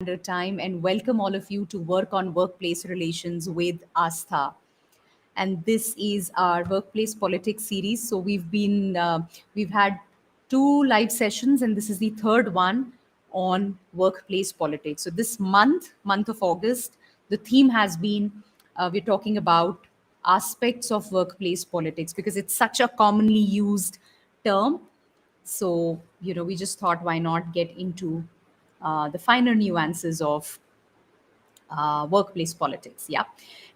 Standard Time and welcome all of you to Work on Workplace Relations with Aastha. And this is our workplace politics series. So we've had two live sessions, and this is the third one on workplace politics. So this month of August, the theme has been we're talking about aspects of workplace politics because it's such a commonly used term. So, we just thought, why not get into the finer nuances of workplace politics. Yeah.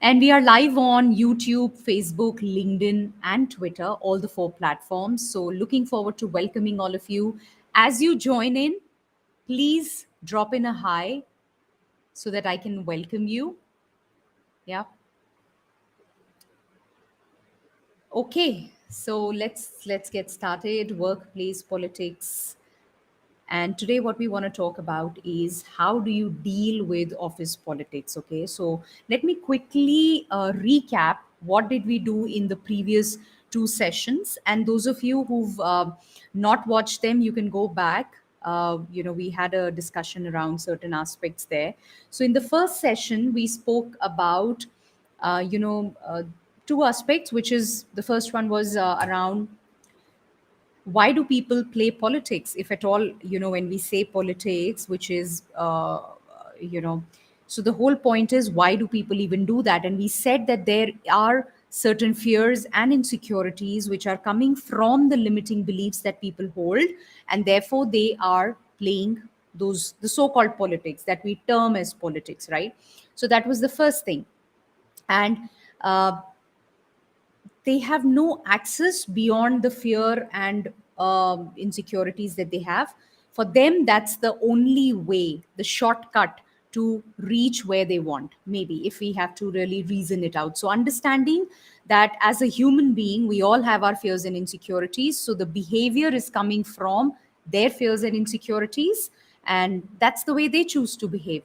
And we are live on YouTube, Facebook, LinkedIn, and Twitter, all the four platforms. So, looking forward to welcoming all of you. As you join in, please drop in a hi so that I can welcome you. Yeah. Okay. So let's get started. Workplace politics. And today, what we want to talk about is how do you deal with office politics? Okay, so let me quickly recap what did we do in the previous two sessions. And those of you who've not watched them, you can go back. We had a discussion around certain aspects there. So in the first session, we spoke about, uh, you know, uh, two aspects, which is the first one was around why do people play politics, if at all, when we say politics, which is you know so the whole point is, why do people even do that? And we said that there are certain fears and insecurities which are coming from the limiting beliefs that people hold, and therefore they are playing the so-called politics that we term as politics, right? So that was the first thing. And uh, they have no access beyond the fear and insecurities that they have. For them, that's the only way, the shortcut to reach where they want, maybe, if we have to really reason it out. So understanding that as a human being, we all have our fears and insecurities, so the behavior is coming from their fears and insecurities, and that's the way they choose to behave.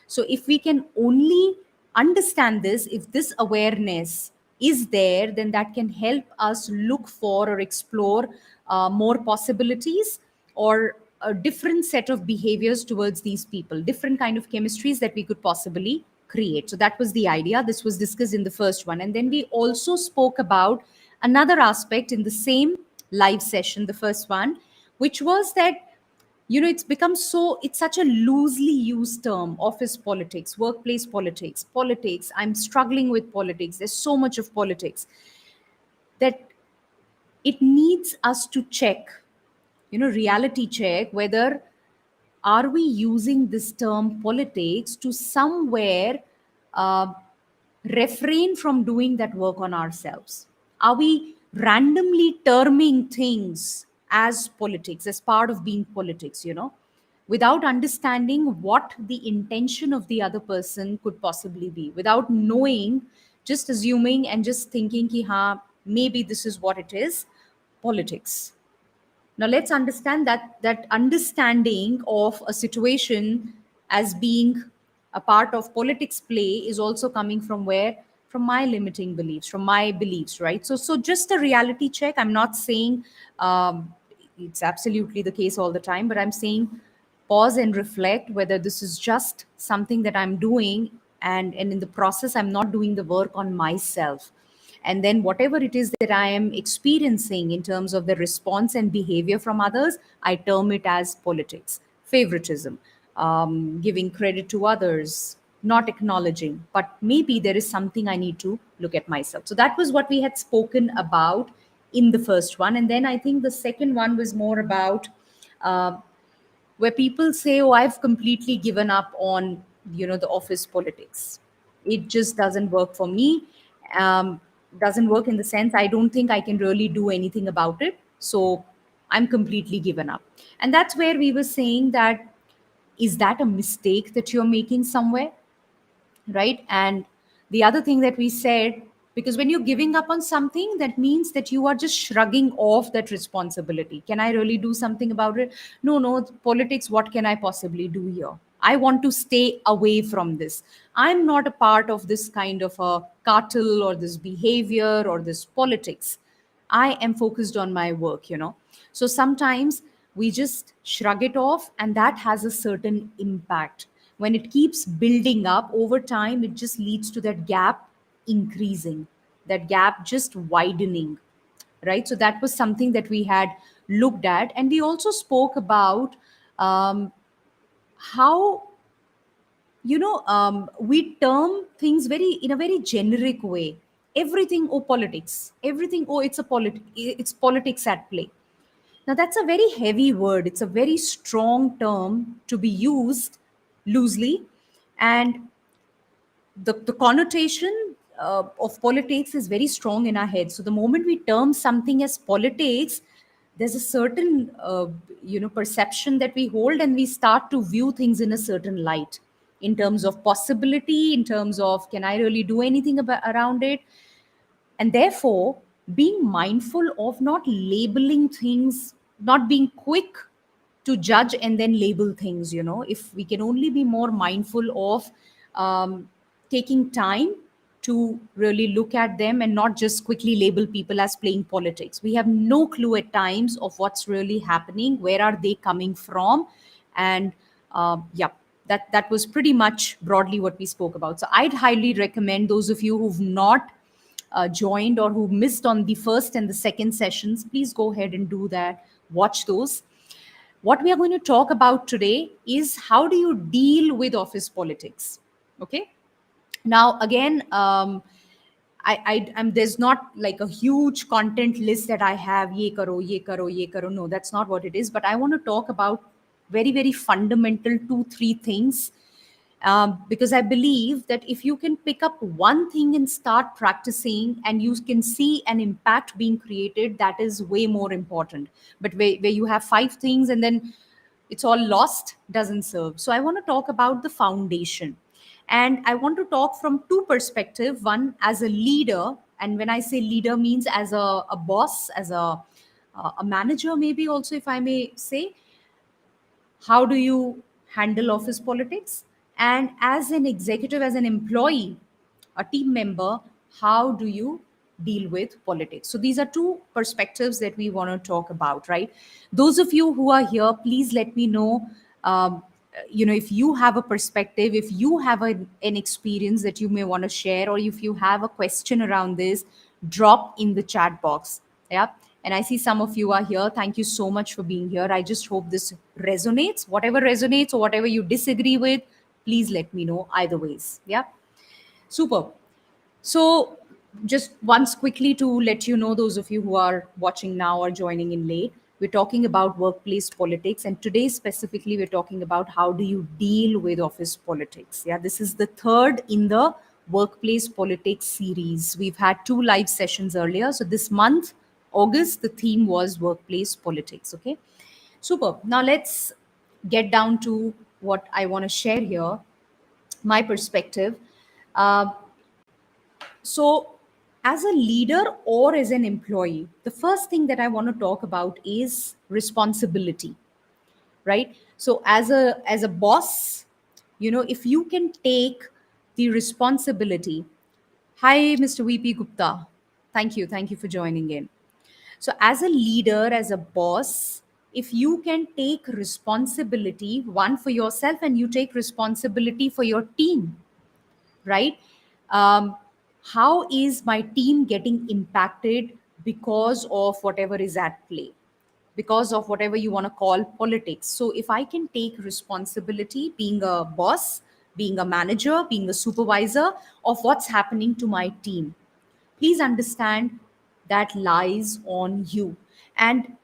So if we can only understand this, if this awareness is there, then that can help us look for or explore more possibilities, or a different set of behaviors towards these people, different kind of chemistries that we could possibly create. So that was the idea. This was discussed in the first one. And then we also spoke about another aspect in the same live session, the first one, which was that it's such a loosely used term, office politics, workplace politics. I'm struggling with politics, there's so much of politics, that it needs us to check, reality check, whether are we using this term politics to somewhere uh, refrain from doing that work on ourselves? Are we randomly terming things as politics, as part of being politics, without understanding what the intention of the other person could possibly be, without knowing, just assuming and just thinking, ki, ha, maybe this is what it is, politics. Now let's understand that understanding of a situation as being a part of politics play is also coming from where? From my limiting beliefs, from my beliefs, right? So just a reality check. I'm not saying it's absolutely the case all the time, but I'm saying pause and reflect whether this is just something that I'm doing, and in the process I'm not doing the work on myself. And then whatever it is that I am experiencing in terms of the response and behavior from others, I term it as politics, favoritism, giving credit to others, not acknowledging, but maybe there is something I need to look at myself. So that was what we had spoken about in the first one. And then I think the second one was more about uh, where people say, oh, I've completely given up on, the office politics. It just doesn't work for me. um, doesn't work in the sense, I don't think I can really do anything about it, so I'm completely given up. And that's where we were saying that, is that a mistake that you're making somewhere, right? And the other thing that we said, because when you're giving up on something, that means that you are just shrugging off that responsibility. Can I really do something about it? No, no, politics, what can I possibly do here? I want to stay away from this. I'm not a part of this kind of a cartel or this behavior or this politics. I am focused on my work. So sometimes we just shrug it off, and that has a certain impact. when it keeps building up over time, it just leads to that gap increasing, that gap just widening, right? So that was something that we had looked at. And we also spoke about how, we term things very in a very generic way. Everything, oh, politics. Everything, oh, it's politics at play. Now, that's a very heavy word. It's a very strong term to be used loosely. And the connotation of politics is very strong in our head. So the moment we term something as politics, there's a certain perception that we hold, and we start to view things in a certain light, in terms of possibility, in terms of can I really do anything around it. And therefore, being mindful of not labeling things, not being quick to judge and then label things. If we can only be more mindful of taking time to really look at them and not just quickly label people as playing politics. We have no clue at times of what's really happening, where are they coming from. And yeah, that was pretty much broadly what we spoke about. So I'd highly recommend those of you who've not joined or who missed on the first and the second sessions, please go ahead and do that. Watch those. What we are going to talk about today is how do you deal with office politics. Okay. Now, again, I'm there's not like a huge content list that I have. Ye karo, ye karo, ye karo. No, that's not what it is. But I want to talk about very, very fundamental two, three things, because I believe that if you can pick up one thing and start practicing, and you can see an impact being created, that is way more important. But where you have five things and then it's all lost, doesn't serve. So I want to talk about the foundation. And I want to talk from two perspectives. One, as a leader, and when I say leader, means as a boss, as a manager, maybe also, if I may say, how do you handle office politics? And as an executive, as an employee, a team member, how do you deal with politics? So these are two perspectives that we want to talk about, right? Those of you who are here, please let me know. If you have a perspective, if you have an experience that you may want to share, or if you have a question around this, drop in the chat box. Yeah. And I see some of you are here. Thank you so much for being here. I just hope this resonates. Whatever resonates or whatever you disagree with, please let me know either ways. Yeah. Super. So, just once quickly to let you know, those of you who are watching now or joining in late, we're talking about workplace politics. And today, specifically, we're talking about how do you deal with office politics. Yeah, this is the third in the workplace politics series. We've had two live sessions earlier. So, this month, August, the theme was workplace politics. Okay, super. Now, let's get down to what I want to share here, my perspective. Uh, so, as a leader or as an employee, the first thing that I want to talk about is responsibility, right? So, as a boss, if you can take the responsibility. Hi, Mr. VP Gupta. Thank you for joining in. So, as a leader, as a boss, if you can take responsibility, one, for yourself, and you take responsibility for your team, right? Um, how is my team getting impacted because of whatever is at play, because of whatever you want to call politics? So, if I can take responsibility, being a boss, being a manager, being a supervisor, of what's happening to my team, please understand that lies on you. And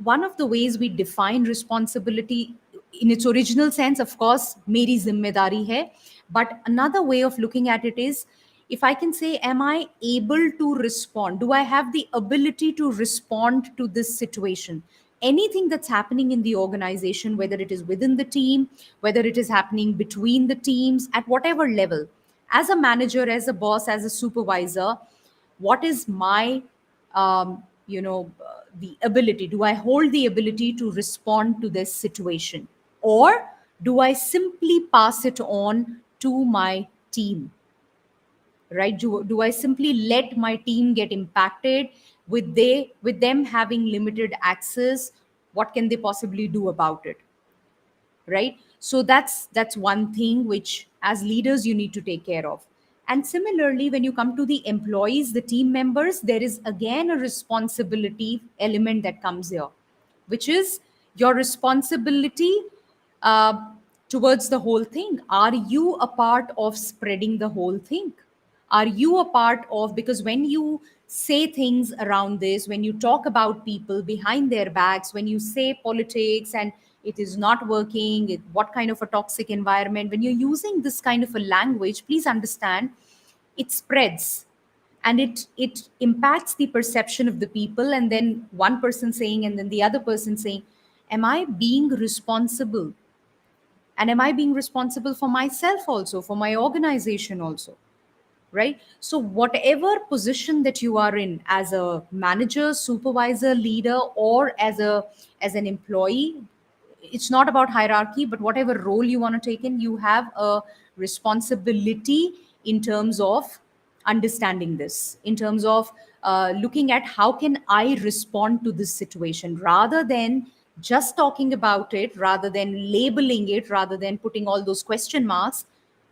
one of the ways we define responsibility in its original sense, of course, meri zimmedari hai. But another way of looking at it is, if I can say, am I able to respond? Do I have the ability to respond to this situation? Anything that's happening in the organization, whether it is within the team, whether it is happening between the teams, at whatever level, as a manager, as a boss, as a supervisor, what is my the ability? Do I hold the ability to respond to this situation, or do I simply pass it on to my team? Right? Do I simply let my team get impacted with them having limited access? What can they possibly do about it? Right? So that's one thing which as leaders you need to take care of. And similarly, when you come to the employees, the team members, there is again a responsibility element that comes here, which is your responsibility uh, towards the whole thing. Are you a part of spreading the whole thing? Are you a part of, because when you say things around this, when you talk about people behind their backs, when you say politics and it is not working, what kind of a toxic environment, when you're using this kind of a language, please understand it spreads, and it impacts the perception of the people. And then one person saying and then the other person saying, am I being responsible? And am I being responsible for myself also, for my organization also? Right? So whatever position that you are in, as a manager, supervisor, leader, or as an employee, it's not about hierarchy, but whatever role you want to take in, you have a responsibility in terms of understanding this, in terms of looking at how can I respond to this situation, rather than just talking about it, rather than labeling it, rather than putting all those question marks.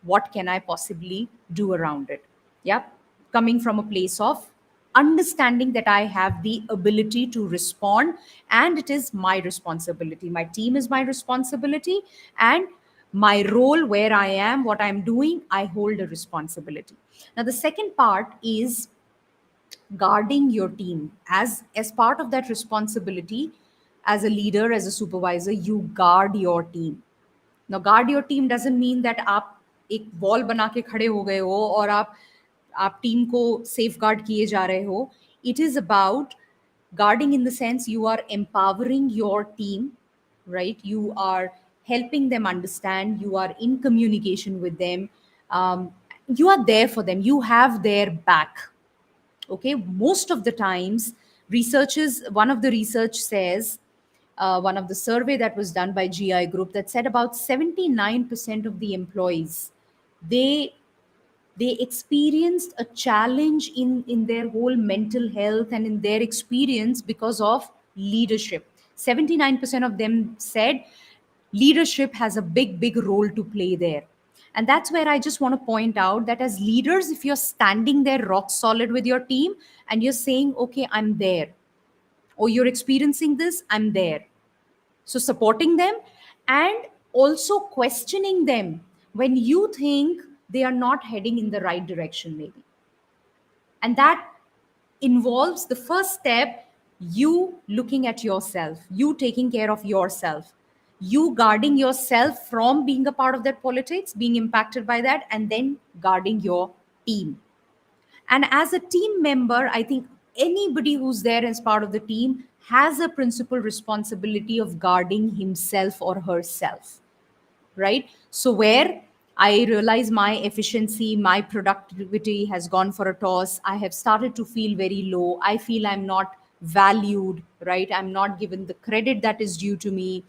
What can I possibly do around it? Yep. Coming from a place of understanding that I have the ability to respond, and it is my responsibility. My team is my responsibility, and my role, where I am, what I'm doing, I hold a responsibility. Now, the second part is guarding your team. As part of that responsibility, as a leader, as a supervisor, you guard your team. Now, guard your team doesn't mean that आप एक wall बना के खड़े हो गए हो और आप टीम को सेफ गार्ड किए जा रहे हो. It is about guarding in the sense you are empowering your team, right? You are helping them understand, you are in communication with them, you are there for them, you have their back. Okay, most of the times, researchers, one of the research says, one of the survey that was done by GI Group, that said about 79% of the employees, they they experienced a challenge in their whole mental health and in their experience because of leadership. 79% of them said leadership has a big role to play there. And that's where I just want to point out that as leaders, if you're standing there rock solid with your team and you're saying, okay, I'm there, or you're experiencing this, I'm there, so supporting them and also questioning them when you think they are not heading in the right direction, maybe. And that involves the first step, you looking at yourself, you taking care of yourself, you guarding yourself from being a part of that politics, being impacted by that, and then guarding your team. And as a team member, I think anybody who's there as part of the team has a principal responsibility of guarding himself or herself, right? So where I realize my efficiency, my productivity has gone for a toss, I have started to feel very low, I feel I'm not valued, right? I'm not given the credit that is due to me.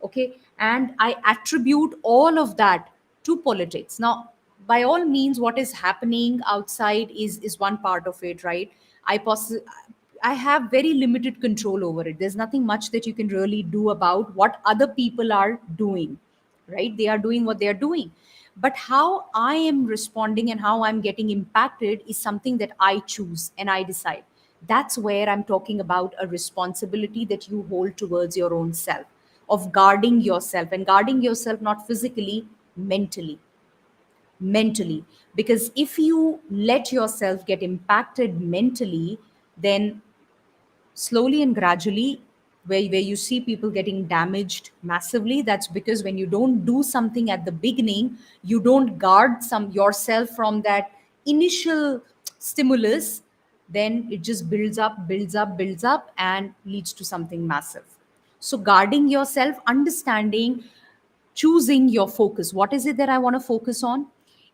Okay, and I attribute all of that to politics. Now, by all means, what is happening outside is one part of it, right? I have very limited control over it. There's nothing much that you can really do about what other people are doing, right? They are doing what they are doing. But how I am responding and how I'm getting impacted is something that I choose and I decide. That's where I'm talking about a responsibility that you hold towards your own self, of guarding yourself, and guarding yourself not physically, mentally. Mentally. Because if you let yourself get impacted mentally, then slowly and gradually, where you see people getting damaged massively, that's because when you don't do something at the beginning, you don't guard some yourself from that initial stimulus, then it just builds up and leads to something massive. So guarding yourself, understanding, choosing your focus, what is it that I want to focus on?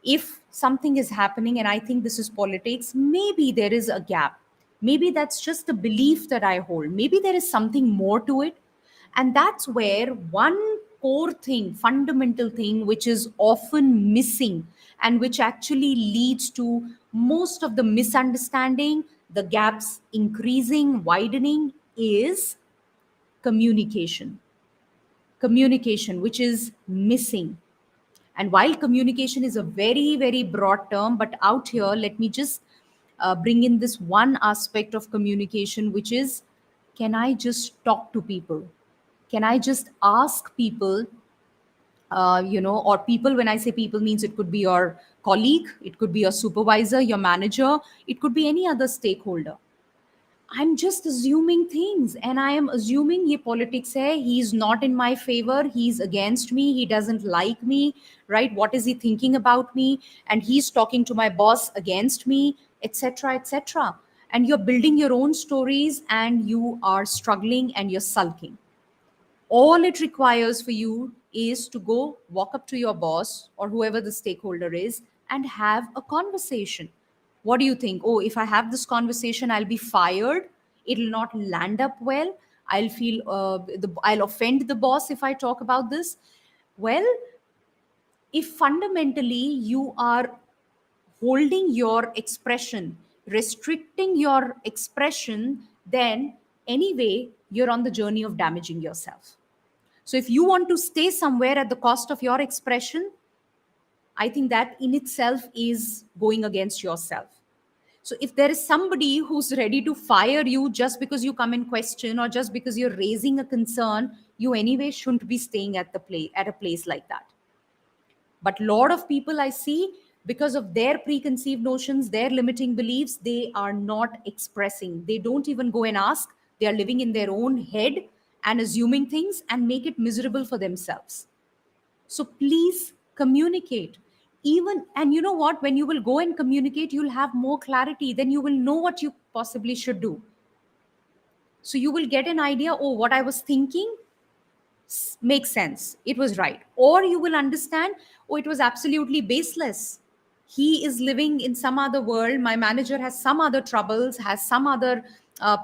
If something is happening and I think this is politics, maybe there is a gap, maybe that's just a belief that I hold, maybe there is something more to it. And that's where one core thing, fundamental thing, which is often missing and which actually leads to most of the misunderstanding, the gaps increasing, widening, is communication. communication, which is missing. And while communication is a very, very broad term, but out here, let me just bring in this one aspect of communication, which is, can I just talk to people? Can I just ask people, or people, when I say people, means it could be your colleague, it could be your supervisor, your manager, it could be any other stakeholder. I'm just assuming things, and I am assuming ye politics hai, he's not in my favor, he's against me, he doesn't like me, right? What is he thinking about me? And he's talking to my boss against me, etc., etc. And you're building your own stories, and you are struggling and you're sulking. All it requires for you is to go walk up to your boss or whoever the stakeholder is and have a conversation. What do you think? Oh, if I have this conversation, I'll be fired. It'll not land up well. I'll offend the boss if I talk about this. Well, if fundamentally you are holding your expression, restricting your expression, then anyway, you're on the journey of damaging yourself. So if you want to stay somewhere at the cost of your expression, I think that in itself is going against yourself. So if there is somebody who's ready to fire you just because you come in question or just because you're raising a concern, you anyway shouldn't be staying at a place like that. But a lot of people I see, because of their preconceived notions, their limiting beliefs, they are not expressing. They don't even go and ask. They are living in their own head and assuming things and make it miserable for themselves. So please communicate. Even, and you know what, when you will go and communicate, you'll have more clarity. Then you will know what you possibly should do. So you will get an idea, oh, what I was thinking makes sense. It was right. Or you will understand, oh, it was absolutely baseless. He is living in some other world. My manager has some other troubles, has some other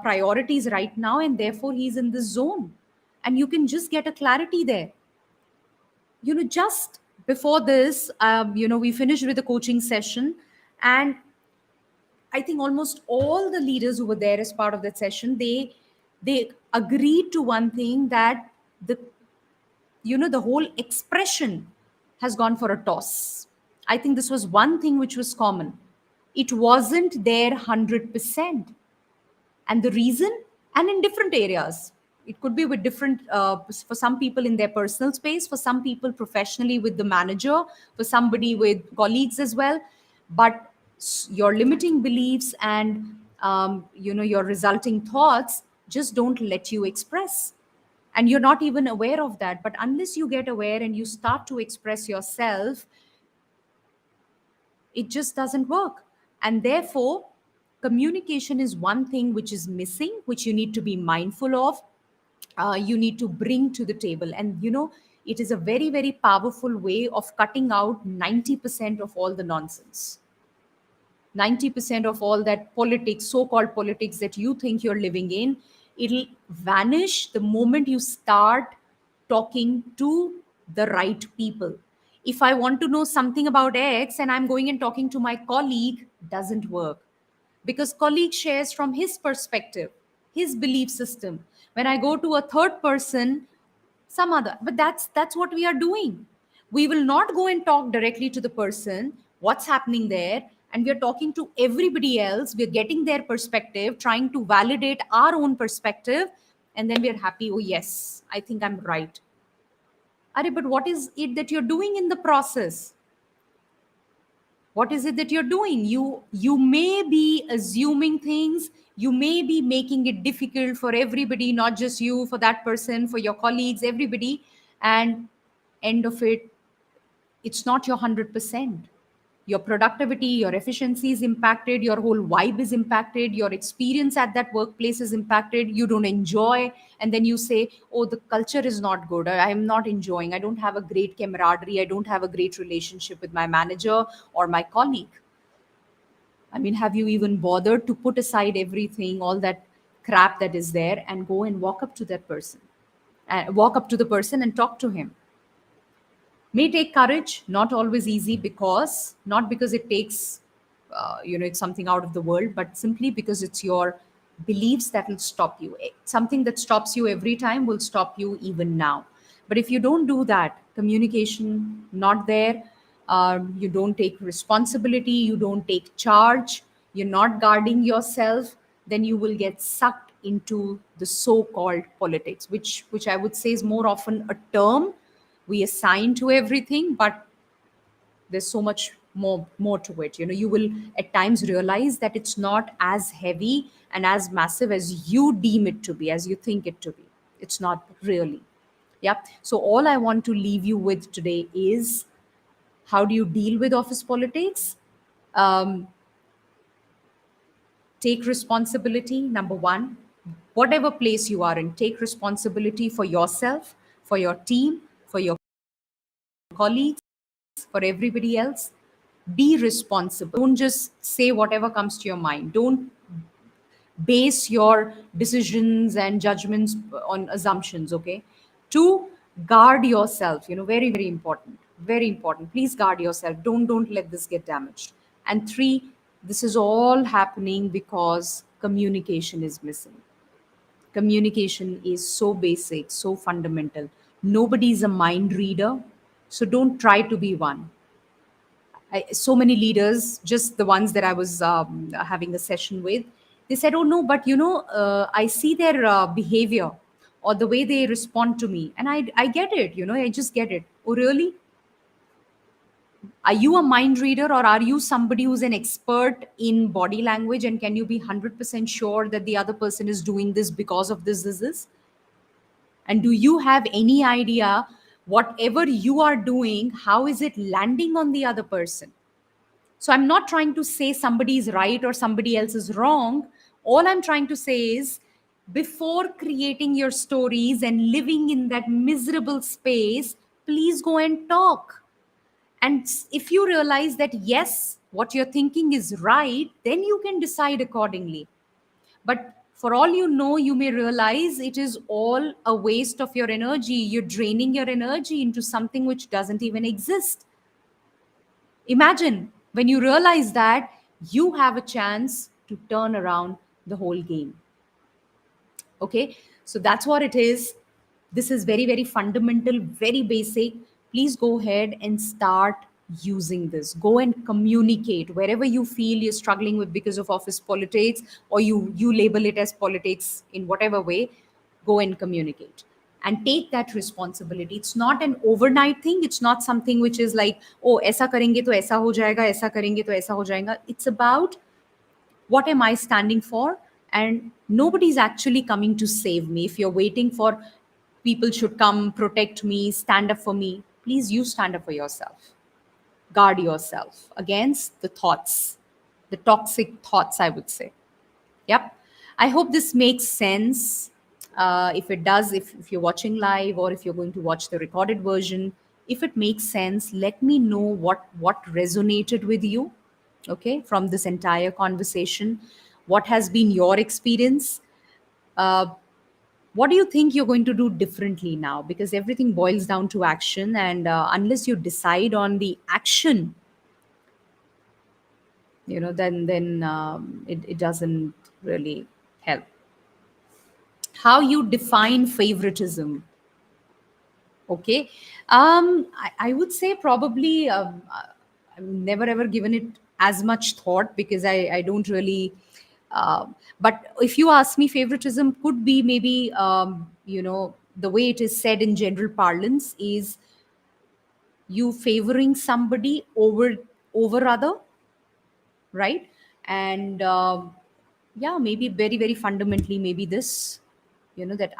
priorities right now, and therefore he's in this zone. And you can just get a clarity there. Just before this, we finished with the coaching session, and I think almost all the leaders who were there as part of that session, they agreed to one thing, that the whole expression has gone for a toss. I think this was one thing which was common. It wasn't there 100%. And the reason, and in different areas, it could be with different, for some people in their personal space, for some people professionally with the manager, for somebody with colleagues as well. But your limiting beliefs and your resulting thoughts just don't let you express, and you're not even aware of that. But unless you get aware and you start to express yourself, it just doesn't work. And therefore, communication is one thing which is missing, which you need to be mindful of. You need to bring to the table. And it is a very, very powerful way of cutting out 90% of all the nonsense. 90% of all that politics, so-called politics, that you think you're living in, it'll vanish the moment you start talking to the right people. If I want to know something about X and I'm going and talking to my colleague, doesn't work, because colleague shares from his perspective, his belief system. When I go to a third person, some other, but that's what we are doing. We will not go and talk directly to the person what's happening there, and we are talking to everybody else. We're getting their perspective, trying to validate our own perspective, and then we're happy, oh yes, I think I'm right. Are, but what is it that you're doing in the process? What is it that you're doing? You may be assuming things, you may be making it difficult for everybody, not just you, for that person, for your colleagues, everybody. And end of it, it's not your 100%. Your productivity, your efficiency is impacted, your whole vibe is impacted, your experience at that workplace is impacted, you don't enjoy. And then you say, oh, the culture is not good, I am not enjoying, I don't have a great camaraderie, I don't have a great relationship with my manager or my colleague. I mean, have you even bothered to put aside everything, all that crap that is there, and go and walk up to that person, walk up to the person and talk to him? May take courage, not always easy, because not because it takes it's something out of the world, but simply because it's your beliefs that will stop you. Something that stops you every time will stop you even now. But if you don't do that, communication not there, you don't take responsibility, you don't take charge, you're not guarding yourself, then you will get sucked into the so-called politics, which I would say is more often a term we assign to everything, but there's so much more to it. You know, you will at times realize that it's not as heavy and as massive as you deem it to be, as you think it to be. It's not really. Yep. So all I want to leave you with today is, how do you deal with office politics? um, Take responsibility, number one. Whatever place you are in, take responsibility for yourself, for your team, for your colleagues, for everybody else. Be responsible. Don't just say whatever comes to your mind. Don't base your decisions and judgments on assumptions. Okay. Two, guard yourself. You know, very, very important. Very important. Please guard yourself. Don't let this get damaged. And three, this is all happening because communication is missing. Communication is so basic, so fundamental. Nobody is a mind reader, so don't try to be one. So many leaders, just the ones that I was having a session with, they said, "Oh no, but you know, I see their behavior or the way they respond to me, and I get it. You know, I just get it." Oh really? Are you a mind reader, or are you somebody who's an expert in body language, and can you be 100% sure that the other person is doing this because of this? And do you have any idea whatever you are doing, how is it landing on the other person? So I'm not trying to say somebody is right or somebody else is wrong. All I'm trying to say is, before creating your stories and living in that miserable space, please go and talk. And if you realize that, yes, what you're thinking is right, then you can decide accordingly. But for all you know, you may realize it is all a waste of your energy. You're draining your energy into something which doesn't even exist. Imagine when you realize that, you have a chance to turn around the whole game. Okay, so that's what it is. This is very, very fundamental, very basic. Please go ahead and start using this. Go and communicate wherever you feel you're struggling with because of office politics, or you label it as politics in whatever way. Go and communicate and take that responsibility. It's not an overnight thing. It's not something which is like, oh, aisa karenge to aisa ho jayega, aisa karenge to aisa ho jayega. It's about, what am I standing for? And nobody's actually coming to save me. If you're waiting for people should come protect me, stand up for me, please, you stand up for yourself. Guard yourself against the thoughts, the toxic thoughts, I would say. Yep. I hope this makes sense. If it does, if you're watching live or if you're going to watch the recorded version, if it makes sense, let me know what resonated with you. Okay, from this entire conversation, what has been your experience? Uh, what do you think you're going to do differently now? Because everything boils down to action, and unless you decide on the action, then it doesn't really help. How you define favoritism? Okay. I would say probably, I've never ever given it as much thought because I don't really. But if you ask me, favoritism could be maybe, the way it is said in general parlance is, you favoring somebody over other, right? And yeah, maybe very, very fundamentally, maybe this, that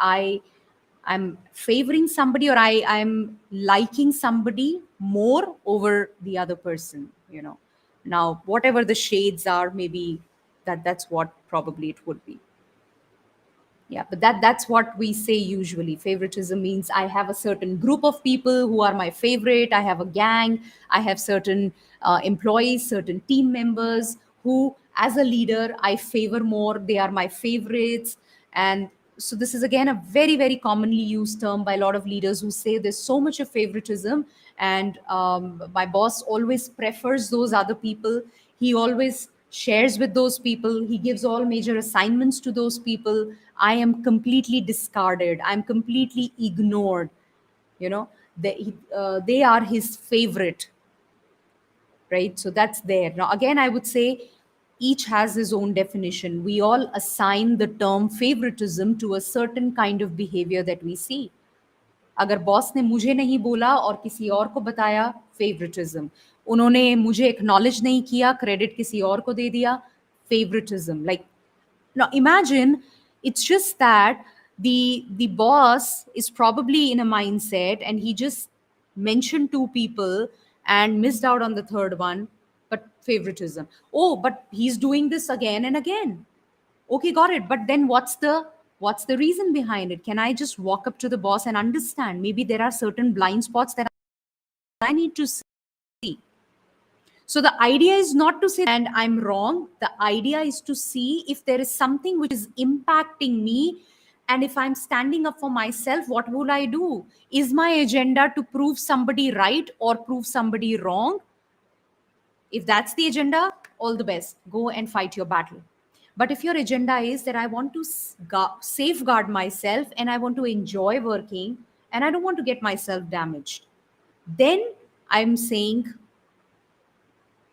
I'm favoring somebody, or I'm liking somebody more over the other person. Now whatever the shades are, maybe that's what probably it would be. Yeah, but that's what we say usually. Favoritism means I have a certain group of people who are my favorite. I have a gang. I have certain employees, certain team members who, as a leader, I favor more. They are my favorites. And so this is again a very, very commonly used term by a lot of leaders who say there's so much of favoritism, and my boss always prefers those other people. He always shares with those people. He gives all major assignments to those people. I am completely discarded. I'm completely ignored. You know, they are his favorite, right? So that's there. Now, again, I would say each has his own definition. We all assign the term favoritism to a certain kind of behavior that we see. अगर boss ने मुझे नहीं बोला और किसी और को बताया, फेवरेटिज्म. उन्होंने मुझे एक्नॉलेज नहीं किया, क्रेडिट किसी और को दे दिया, favouritism. Like, now imagine, it's just that the boss is probably in a mindset and he just mentioned two people and missed out on the third one, but favoritism. Oh, but he's doing this again and again. Okay, got it. But then what's the reason behind it? Can I just walk up to the boss and understand maybe there are certain blind spots that I need to see? So the idea is not to say and I'm wrong. The idea is to see if there is something which is impacting me, and if I'm standing up for myself, what will I do? Is my agenda to prove somebody right or prove somebody wrong? If that's the agenda, all the best. Go and fight your battle. But if your agenda is that I want to safeguard myself and I want to enjoy working and I don't want to get myself damaged, then I'm saying,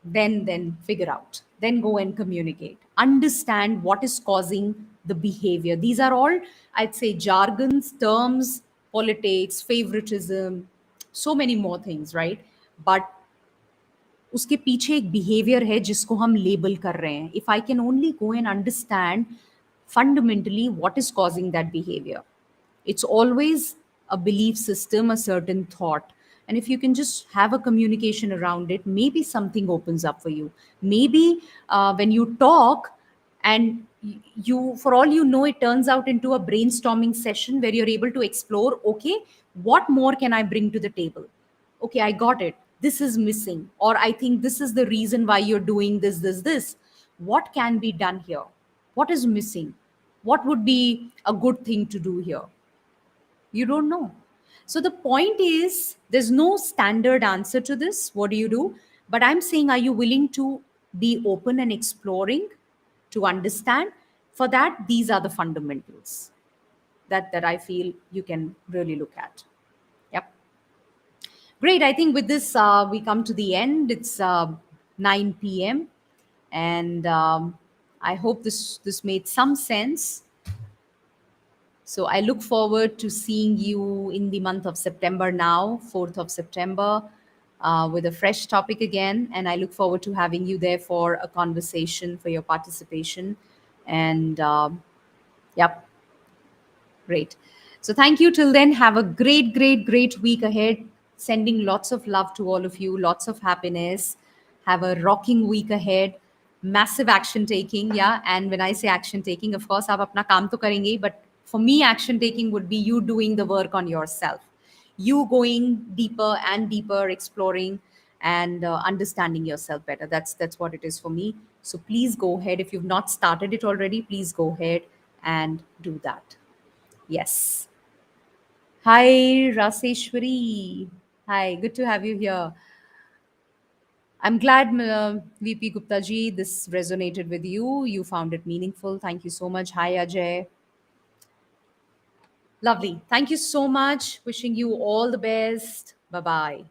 then figure out, then go and communicate, understand what is causing the behavior. These are all, I'd say, jargons, terms, politics, favoritism, so many more things, right? But उसके पीछे एक behaviour है जिसको हम label कर रहे हैं. If I can only go and understand fundamentally what is causing that behavior, it's always a belief system, a certain thought. And if you can just have a communication around it, maybe something opens up for you. Maybe when you talk and you, for all you know, it turns out into a brainstorming session where you're able to explore, okay, what more can I bring to the table? Okay, I got it, this is missing, or I think this is the reason why you're doing this. What can be done here? What is missing? What would be a good thing to do here? You don't know. So the point is, there's no standard answer to this. What do you do? But I'm saying, are you willing to be open and exploring to understand? For that, these are the fundamentals that I feel you can really look at. Yep. Great. I think with this, we come to the end. It's 9 p.m. And I hope this made some sense. So I look forward to seeing you in the month of September now, 4th of September, with a fresh topic again. And I look forward to having you there for a conversation, for your participation. And yep, great. So thank you till then. Have a great week ahead. Sending lots of love to all of you, lots of happiness. Have a rocking week ahead. Massive action taking, yeah. And when I say action taking, of course, आप अपना काम तो करेंगे ही, but for me, action taking would be you doing the work on yourself, you going deeper and deeper, exploring and understanding yourself better. That's what it is for me. So please go ahead. If you've not started it already, please go ahead and do that. Yes. Hi, Raseshwari. Hi, good to have you here. I'm glad, VP Gupta ji, this resonated with you. You found it meaningful. Thank you so much. Hi, Ajay. Lovely. Thank you so much. Wishing you all the best. Bye bye.